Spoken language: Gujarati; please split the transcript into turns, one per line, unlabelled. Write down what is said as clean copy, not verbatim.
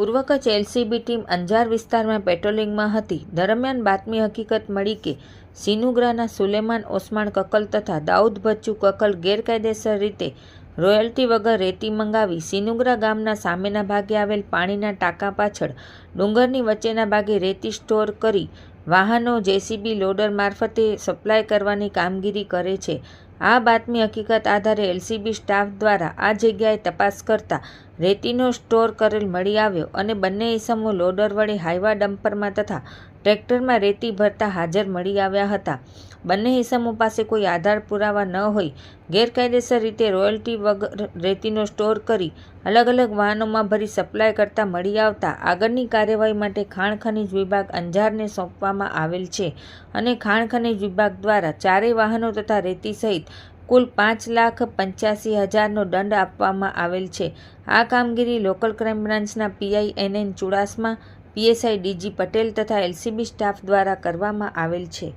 પૂર્વ કચ્છ એલસીબી ટીમ અંજાર વિસ્તારમાં પેટ્રોલિંગમાં હતી. દરમિયાન બાતમી હકીકત મળી કે સિનુગ્રાના સુલેમાન ઓસમાણ કકલ તથા દાઉદ બચ્ચુ કકલ ગેરકાયદેસર રીતે રોયલ્ટી વગર રેતી મંગાવી સિનુગ્રા ગામના સામેના ભાગે આવેલ પાણીના ટાંકા પાછળ ડુંગરની વચ્ચેના ભાગે રેતી સ્ટોર કરી વાહનો જેસીબી લોડર મારફતે સપ્લાય કરવાની કામગીરી કરે છે. આ બાતમી હકીકત આધારે એલસીબી સ્ટાફ દ્વારા આ જગ્યાએ તપાસ કરતા રેતીનો સ્ટોર કરેલ મળી આવ્યો અને બંને ઈસમો લોડર વડે હાઈવા ડમ્પરમાં તથા ટ્રેક્ટરમાં રેતી ભરતા હાજર મળી આવ્યા હતા. બંને ઈસમો પાસે કોઈ આધાર પુરાવા ન હોઈ ગેરકાયદેસર રીતે રોયલ્ટી વગર રેતીનો સ્ટોર કરી અલગ અલગ વાહનોમાં ભરી સપ્લાય કરતા મળી આવતા આગળની કાર્યવાહી માટે ખાણ ખનીજ વિભાગ અંજારને સોંપવામાં આવેલ છે અને ખાણ ખનીજ વિભાગ દ્વારા ચારેય વાહનો તથા રેતી સહિત કુલ 5,85,000નો દંડ આપવામાં આવેલ છે. આ કામગીરી લોકલ ક્રાઇમ બ્રાન્ચના PI NN Chudasama, PSI DG Patel તથા એલસીબી સ્ટાફ દ્વારા કરવામાં આવેલ છે.